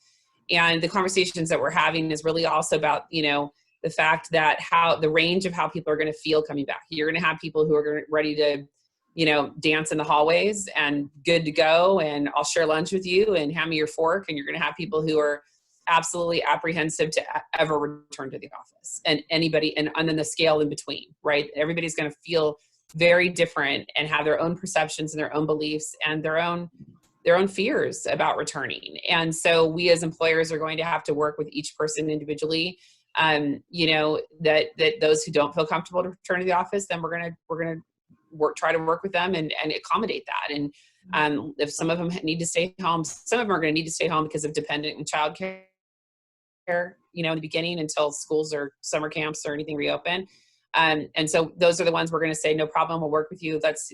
And the conversations that we're having is really also about, you know, the fact that the range of how people are going to feel coming back. You're going to have people who are ready to, you know, dance in the hallways and good to go, and I'll share lunch with you and hand me your fork. And you're going to have people who are absolutely apprehensive to ever return to the office, and anybody, and then the scale in between, right? Everybody's going to feel very different and have their own perceptions and their own beliefs and their own fears about returning. And so we as employers are going to have to work with each person individually. You know, that those who don't feel comfortable to return to the office, then we're going to try to work with them and accommodate that. And if some of them need to stay home, some of them are going to need to stay home because of dependent and childcare, you know, in the beginning until schools or summer camps or anything reopen. And so those are the ones we're going to say, no problem, we'll work with you. Let's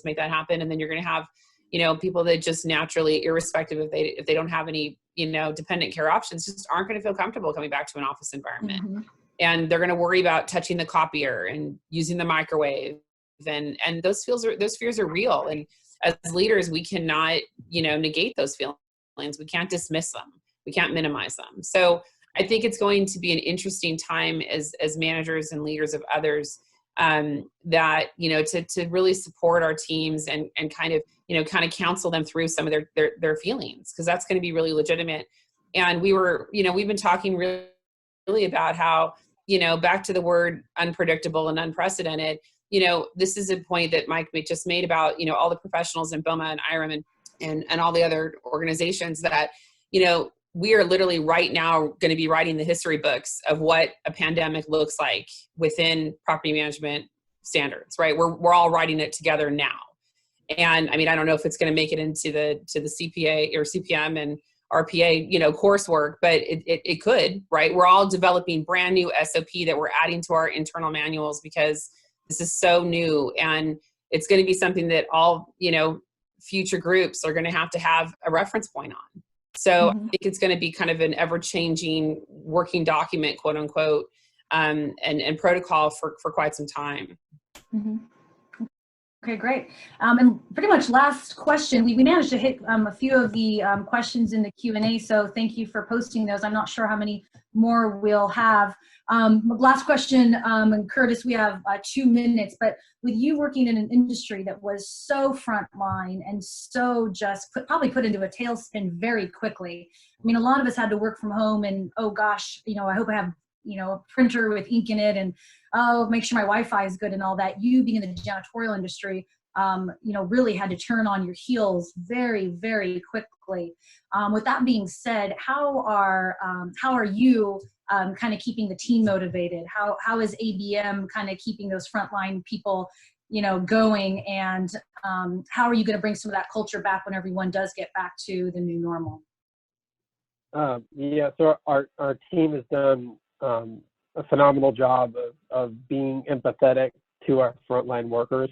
make that happen. And then you're going to have, you know, people that just naturally, irrespective if they don't have any, you know, dependent care options, just aren't going to feel comfortable coming back to an office environment. Mm-hmm. And they're going to worry about touching the copier and using the microwave. And those fears are real. And as leaders, we cannot, you know, negate those feelings. We can't dismiss them. We can't minimize them. So I think it's going to be an interesting time as managers and leaders of others, that, you know, to really support our teams and kind of counsel them through some of their feelings, because that's going to be really legitimate. And we've been talking really about how, you know, back to the word unpredictable and unprecedented, you know, this is a point that Mike just made about, you know, all the professionals in BOMA and IREM and all the other organizations that, you know, we are literally right now going to be writing the history books of what a pandemic looks like within property management standards, right? We're all writing it together now. And I mean, I don't know if it's going to make it into the CPA or CPM and RPA, you know, coursework, but it could, right? We're all developing brand new SOP that we're adding to our internal manuals because this is so new, and it's going to be something that all, you know, future groups are going to have a reference point on. So I think it's going to be kind of an ever-changing working document, quote unquote, and protocol for quite some time. Mm-hmm. Okay, great. And pretty much last question, we managed to hit a few of the questions in the Q&A, so thank you for posting those. I'm not sure how many more we'll have. Last question, and Curtis, we have 2 minutes, but with you working in an industry that was so frontline and so just probably put into a tailspin very quickly. I mean, a lot of us had to work from home, and oh gosh, you know, I hope I have, you know, a printer with ink in it, and oh, make sure my Wi-Fi is good and all that. You being in the janitorial industry, you know, really had to turn on your heels very, very quickly. With that being said, how are you kind of keeping the team motivated? How is ABM kind of keeping those frontline people, you know, going? And how are you going to bring some of that culture back when everyone does get back to the new normal? Yeah, so our team has done a phenomenal job of being empathetic to our frontline workers.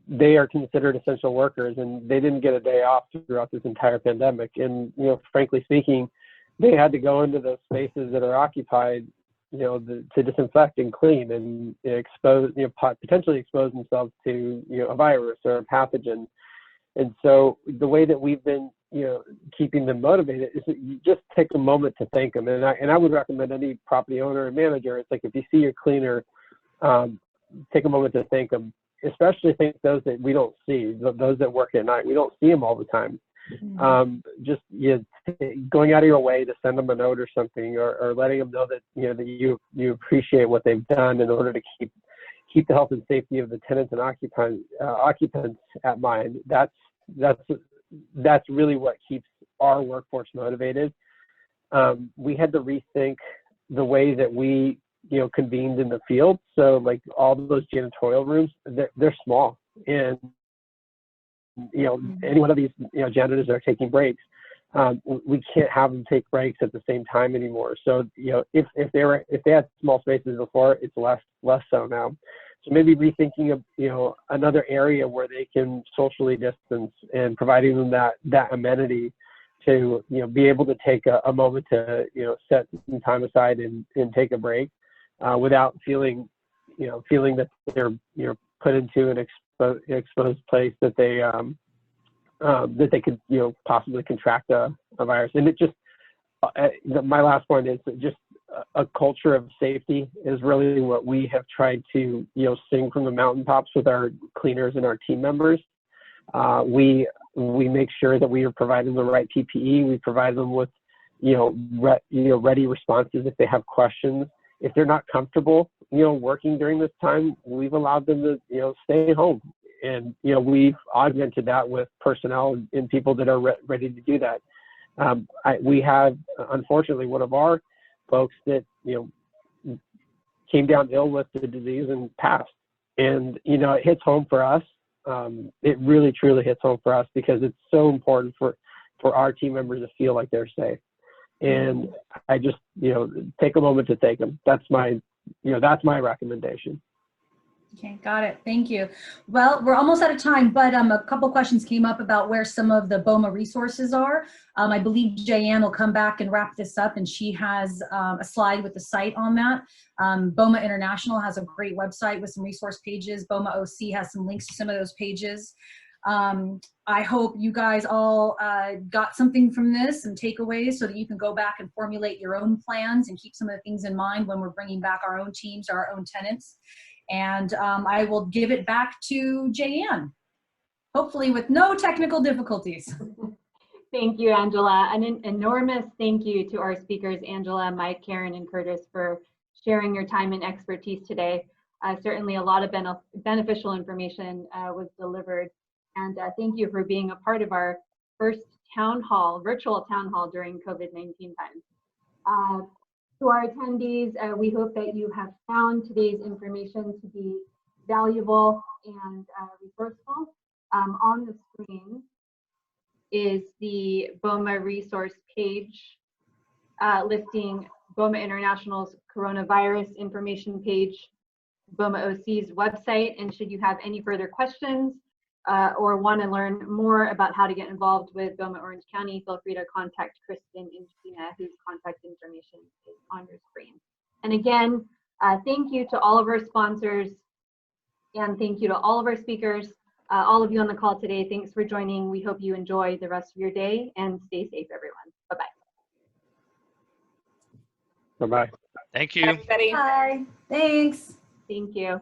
They are considered essential workers, and they didn't get a day off throughout this entire pandemic. And, you know, frankly speaking, they had to go into those spaces that are occupied, you know, to disinfect and clean and potentially expose themselves to, you know, a virus or a pathogen. And so the way that we've been, you know, keeping them motivated is that you just take a moment to thank them. And I would recommend any property owner and manager, it's like, if you see your cleaner, take a moment to thank them, especially thank those that we don't see, those that work at night. We don't see them all the time. Just going out of your way to send them a note or something, or letting them know that, you know, that you appreciate what they've done in order to keep the health and safety of the tenants and occupants at mind. That's really what keeps our workforce motivated. We had to rethink the way that we, you know, convened in the field. So like all of those janitorial rooms, they're small, and, you know, any one of these, you know, janitors that are taking breaks, we can't have them take breaks at the same time anymore. So, you know, if they had small spaces before, it's less so now. So maybe rethinking of, you know, another area where they can socially distance, and providing them that amenity to, you know, be able to take a moment to, you know, set some time aside and take a break, without feeling that they're, you know, put into an exposed place that they could, you know, possibly contract a virus. And it just, my last point is just a culture of safety is really what we have tried to, sing from the mountaintops with our cleaners and our team members. We make sure that we are providing the right PPE. We provide them with, ready responses if they have questions. If they're not comfortable, working during this time, we've allowed them to, stay home. And, we've augmented that with personnel and people that are ready to do that. We have, unfortunately, one of our folks that, came down ill with the disease and passed. And, it hits home for us. It really, truly hits home for us because it's so important for our team members to feel like they're safe. And I just, take a moment to thank them. That's my recommendation. Okay, got it. Thank you. Well, we're almost out of time, but a couple questions came up about where some of the BOMA resources are. I believe Jayanne will come back and wrap this up, and she has a slide with the site on that. BOMA International has a great website with some resource pages. BOMA OC has some links to some of those pages. I hope you guys all got something from this and takeaways so that you can go back and formulate your own plans and keep some of the things in mind when we're bringing back our own teams, our own tenants. And I will give it back to Jayanne, hopefully with no technical difficulties. Thank you, Angela. An enormous thank you to our speakers, Angela, Mike, Karen, and Curtis, for sharing your time and expertise today. Certainly a lot of beneficial information was delivered. And thank you for being a part of our first virtual town hall during COVID-19 times. To our attendees, we hope that you have found today's information to be valuable and resourceful. On the screen is the BOMA resource page listing BOMA International's coronavirus information page, BOMA OC's website, and should you have any further questions or want to learn more about how to get involved with BOMA Orange County, feel free to contact Kristen and Gina, whose contact information is on your screen. And again, thank you to all of our sponsors, and thank you to all of our speakers, all of you on the call today. Thanks for joining. We hope you enjoy the rest of your day and stay safe, everyone. Bye-bye. Bye-bye. Thank you. Everybody. Bye. Thanks. Thank you.